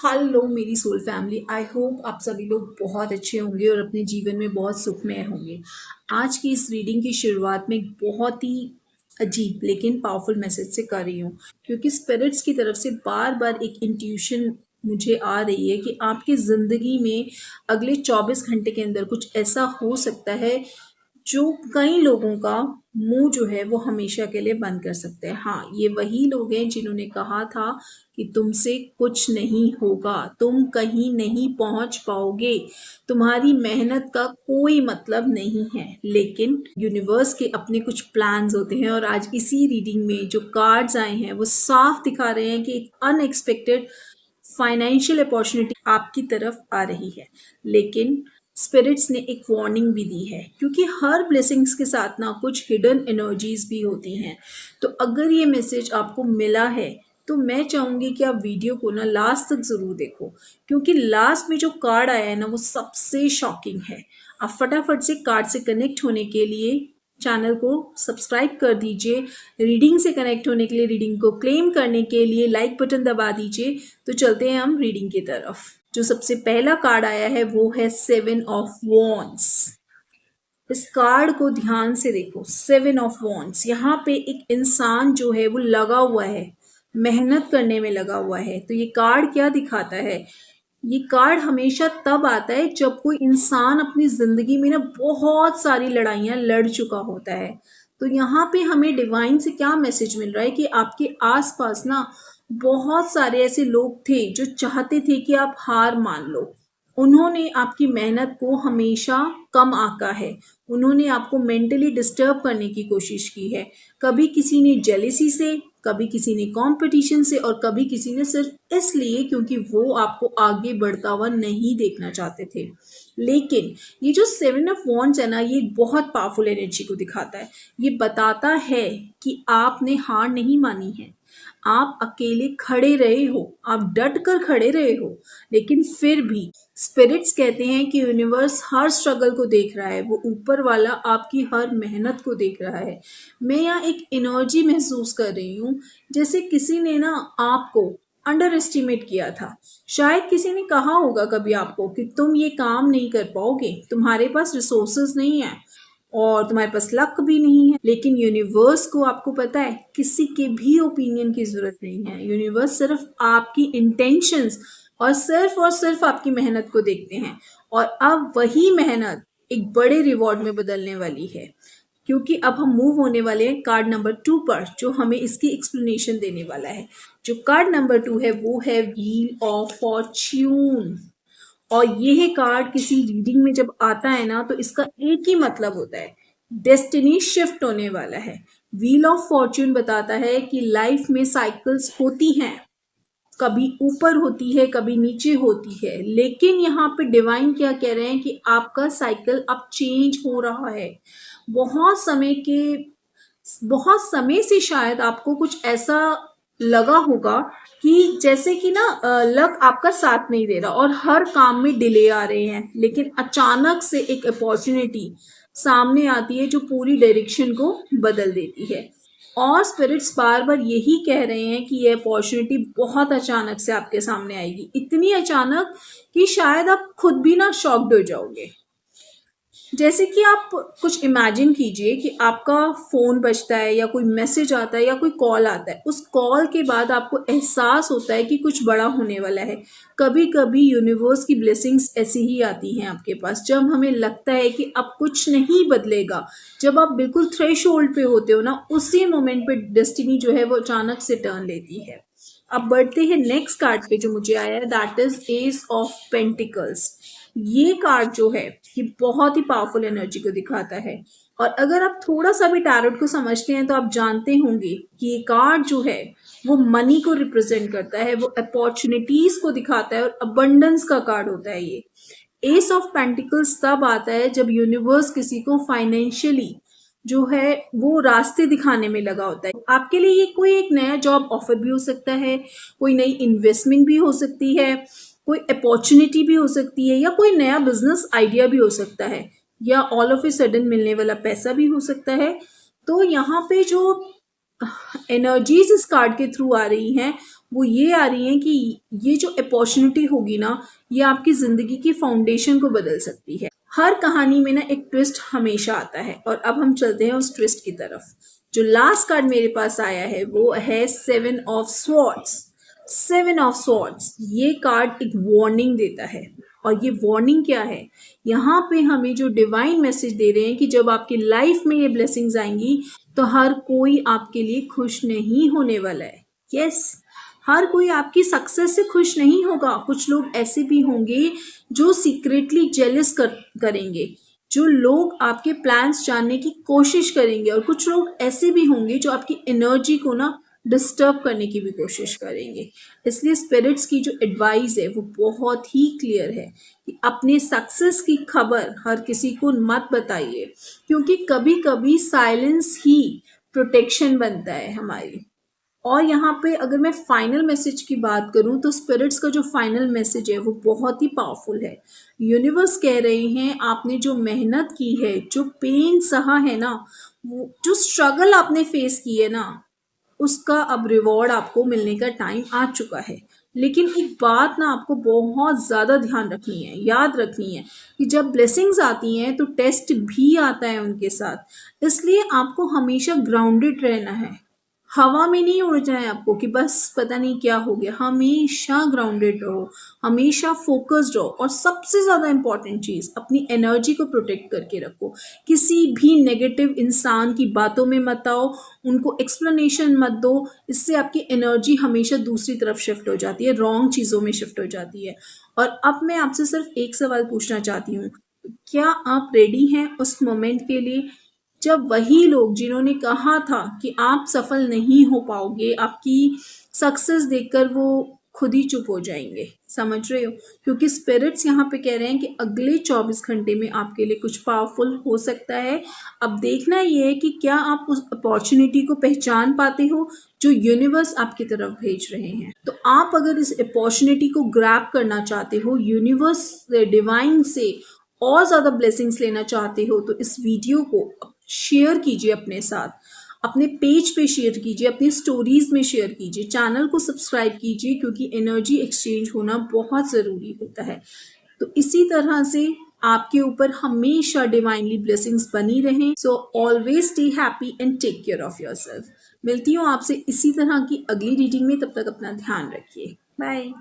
Hello मेरी soul family, I hope आप सभी लोग बहुत अच्छे होंगे और अपने जीवन में बहुत सुखमय होंगे। आज की इस रीडिंग की शुरुआत में एक बहुत ही अजीब लेकिन पावरफुल मैसेज से कर रही हूँ, क्योंकि स्पिरिट्स की तरफ से बार बार एक इंट्यूशन मुझे आ रही है कि आपकी ज़िंदगी में अगले 24 घंटे के अंदर कुछ ऐसा हो सकता है जो कई लोगों का मुंह जो है वो हमेशा के लिए बंद कर सकते हैं। हाँ, ये वही लोग हैं जिन्होंने कहा था कि तुमसे कुछ नहीं होगा, तुम कहीं नहीं पहुंच पाओगे, तुम्हारी मेहनत का कोई मतलब नहीं है। लेकिन यूनिवर्स के अपने कुछ प्लान्स होते हैं और आज इसी रीडिंग में जो कार्ड्स आए हैं वो साफ दिखा रहे हैं कि एक अनएक्सपेक्टेड फाइनेंशियल अपॉर्चुनिटी आपकी तरफ आ रही है। लेकिन स्पिरिट्स ने एक वार्निंग भी दी है, क्योंकि हर ब्लेसिंग्स के साथ ना कुछ हिडन एनर्जीज भी होती हैं। तो अगर ये मैसेज आपको मिला है तो मैं चाहूंगी कि आप वीडियो को ना लास्ट तक ज़रूर देखो, क्योंकि लास्ट में जो कार्ड आया है ना वो सबसे शॉकिंग है। आप फटाफट से कार्ड से कनेक्ट होने के लिए चैनल को सब्सक्राइब कर दीजिए। रीडिंग से कनेक्ट होने के लिए, रीडिंग को क्लेम करने के लिए लाइक बटन दबा दीजिए। तो चलते हैं हम रीडिंग की तरफ। जो सबसे पहला कार्ड आया है वो है 7 ऑफ वॉन्ड्स। इस कार्ड को ध्यान से देखो। 7 ऑफ वॉन्ड्स, यहाँ पे एक इंसान जो है वो लगा हुआ है, मेहनत करने में लगा हुआ है। तो ये कार्ड क्या दिखाता है? ये कार्ड हमेशा तब आता है जब कोई इंसान अपनी जिंदगी में ना बहुत सारी लड़ाइयाँ लड़ चुका होता है। तो यहाँ पे हमें डिवाइन से क्या मैसेज मिल रहा है कि आपके आसपास ना बहुत सारे ऐसे लोग थे जो चाहते थे कि आप हार मान लो। उन्होंने आपकी मेहनत को हमेशा कम आंका है। उन्होंने आपको मेंटली डिस्टर्ब करने की कोशिश की है। कभी किसी ने जेलेसी से, कभी किसी ने कंपटीशन से, और कभी किसी ने सिर्फ इसलिए क्योंकि वो आपको आगे बढ़ता हुआ नहीं देखना चाहते थे। लेकिन ये जो 7 ऑफ वॉन्ड्स है ना, ये बहुत पावरफुल एनर्जी को दिखाता है। ये बताता है कि आपने हार नहीं मानी है, आप अकेले खड़े रहे हो, आप डट कर खड़े रहे हो। लेकिन फिर भी स्पिरिट्स कहते हैं कि यूनिवर्स हर स्ट्रगल को देख रहा है, वो ऊपर वाला आपकी हर मेहनत को देख रहा है। मैं यहाँ एक एनर्जी महसूस कर रही हूँ, जैसे किसी ने ना आपको अंडर एस्टिमेट किया था। शायद किसी ने कहा होगा कभी आपको कि तुम ये काम नहीं कर पाओगे, तुम्हारे पास रिसोर्सेज नहीं है और तुम्हारे पास लक भी नहीं है। लेकिन यूनिवर्स को, आपको पता है, किसी के भी ओपिनियन की जरूरत नहीं है। यूनिवर्स सिर्फ आपकी इंटेंशंस और सिर्फ आपकी मेहनत को देखते हैं। और अब वही मेहनत एक बड़े रिवॉर्ड में बदलने वाली है, क्योंकि अब हम मूव होने वाले हैं कार्ड नंबर 2 पर, जो हमें इसकी एक्सप्लेनेशन देने वाला है। जो कार्ड नंबर 2 है वो है व्हील ऑफ फॉर्च्यून। और यह कार्ड किसी रीडिंग में जब आता है ना, तो इसका एक ही मतलब होता है, डेस्टिनी शिफ्ट होने वाला है। व्हील ऑफ फॉर्च्यून बताता है कि लाइफ में साइकिल्स होती हैं, कभी ऊपर होती है, कभी नीचे होती है। लेकिन यहाँ पे डिवाइन क्या कह रहे हैं कि आपका साइकिल अब चेंज हो रहा है। बहुत समय के बहुत समय से शायद आपको कुछ ऐसा लगा होगा कि जैसे कि ना लक आपका साथ नहीं दे रहा और हर काम में डिले आ रहे हैं। लेकिन अचानक से एक अपॉर्चुनिटी सामने आती है जो पूरी डायरेक्शन को बदल देती है। और स्पिरिट्स बार बार यही कह रहे हैं कि ये अपॉर्चुनिटी बहुत अचानक से आपके सामने आएगी, इतनी अचानक कि शायद आप खुद भी ना शॉक्ड हो जाओगे। जैसे कि आप कुछ इमेजिन कीजिए कि आपका फ़ोन बजता है या कोई मैसेज आता है या कोई कॉल आता है। उस कॉल के बाद आपको एहसास होता है कि कुछ बड़ा होने वाला है। कभी कभी यूनिवर्स की ब्लेसिंग्स ऐसी ही आती हैं आपके पास, जब हमें लगता है कि अब कुछ नहीं बदलेगा। जब आप बिल्कुल थ्रेशोल्ड पे होते हो ना, उसी मोमेंट पे डेस्टिनी जो है वो अचानक से टर्न लेती है। अब बढ़ते हैं नेक्स्ट कार्ड पे जो मुझे आया है, that is S of pentacles. ये कार्ड जो है ये बहुत ही पावरफुल एनर्जी को दिखाता है। और अगर आप थोड़ा सा भी टैरोट को समझते हैं तो आप जानते होंगे कि ये कार्ड जो है वो मनी को रिप्रेजेंट करता है, वो अपॉर्चुनिटीज को दिखाता है और अबंडेंस का कार्ड होता है ये। एस ऑफ पेंटिकल्स तब आता है जब यूनिवर्स किसी को फाइनेंशियली जो है वो रास्ते दिखाने में लगा होता है। आपके लिए ये कोई एक नया जॉब ऑफर भी हो सकता है, कोई नई इन्वेस्टमेंट भी हो सकती है, कोई अपॉर्चुनिटी भी हो सकती है, या कोई नया बिजनेस आइडिया भी हो सकता है, या ऑल ऑफ ए सडन मिलने वाला पैसा भी हो सकता है। तो यहाँ पे जो एनर्जीज इस कार्ड के थ्रू आ रही हैं वो ये आ रही हैं कि ये जो अपॉर्चुनिटी होगी ना, ये आपकी ज़िंदगी की फाउंडेशन को बदल सकती है। हर कहानी में ना एक ट्विस्ट हमेशा आता है, और अब हम चलते हैं उस ट्विस्ट की तरफ। जो लास्ट कार्ड मेरे पास आया है वो है 7 ऑफ स्वॉर्ड्स। 7 ऑफ स्वॉर्ड्स ये कार्ड एक वार्निंग देता है। और ये वार्निंग क्या है? यहाँ पे हमें जो डिवाइन मैसेज दे रहे हैं कि जब आपकी लाइफ में ये ब्लेसिंग्स आएंगी तो हर कोई आपके लिए खुश नहीं होने वाला है। यस, हर कोई आपकी सक्सेस से खुश नहीं होगा। कुछ लोग ऐसे भी होंगे जो सीक्रेटली जेलस करेंगे, जो लोग आपके प्लान्स जानने की कोशिश करेंगे, और कुछ लोग ऐसे भी होंगे जो आपकी एनर्जी को ना डिस्टर्ब करने की भी कोशिश करेंगे। इसलिए स्पिरिट्स की जो एडवाइस है वो बहुत ही क्लियर है कि अपने सक्सेस की खबर हर किसी को मत बताइए, क्योंकि कभी कभी साइलेंस ही प्रोटेक्शन बनता है हमारी। और यहाँ पे अगर मैं फाइनल मैसेज की बात करूँ तो स्पिरिट्स का जो फाइनल मैसेज है वो बहुत ही पावरफुल है। यूनिवर्स कह रहे हैं आपने जो मेहनत की है, जो पेन सहा है ना, वो जो स्ट्रगल आपने फेस की है ना, उसका अब रिवॉर्ड आपको मिलने का टाइम आ चुका है। लेकिन एक बात ना आपको बहुत ज़्यादा ध्यान रखनी है, याद रखनी है कि जब ब्लेसिंग्स आती हैं तो टेस्ट भी आता है उनके साथ। इसलिए आपको हमेशा ग्राउंडेड रहना है, हवा में नहीं उड़ जाए आपको कि बस पता नहीं क्या हो गया। हमेशा ग्राउंडेड रहो, हमेशा फोकस्ड रहो, और सबसे ज़्यादा इंपॉर्टेंट चीज़ अपनी एनर्जी को प्रोटेक्ट करके रखो। किसी भी नेगेटिव इंसान की बातों में मत आओ, उनको एक्सप्लेनेशन मत दो। इससे आपकी एनर्जी हमेशा दूसरी तरफ शिफ्ट हो जाती है, रॉन्ग चीज़ों में शिफ्ट हो जाती है। और अब मैं आपसे सिर्फ एक सवाल पूछना चाहती हूँ, क्या आप रेडी हैं उस मोमेंट के लिए जब वही लोग जिन्होंने कहा था कि आप सफल नहीं हो पाओगे, आपकी सक्सेस देखकर वो खुद ही चुप हो जाएंगे? समझ रहे हो? क्योंकि स्पिरिट्स यहाँ पे कह रहे हैं कि अगले 24 घंटे में आपके लिए कुछ पावरफुल हो सकता है। अब देखना ये है कि क्या आप उस अपॉर्चुनिटी को पहचान पाते हो जो यूनिवर्स आपकी तरफ भेज रहे हैं। तो आप अगर इस अपॉर्चुनिटी को ग्रैब करना चाहते हो, यूनिवर्स से, डिवाइन से और ज़्यादा ब्लेसिंग्स लेना चाहते हो, तो इस वीडियो को शेयर कीजिए अपने साथ, अपने पेज पे शेयर कीजिए, अपनी स्टोरीज में शेयर कीजिए, चैनल को सब्सक्राइब कीजिए, क्योंकि एनर्जी एक्सचेंज होना बहुत ज़रूरी होता है। तो इसी तरह से आपके ऊपर हमेशा डिवाइनली ब्लेसिंग्स बनी रहें। So always stay happy and take care of yourself. मिलती हूँ आपसे इसी तरह की अगली रीडिंग में, तब तक अपना ध्यान रखिए। बाय।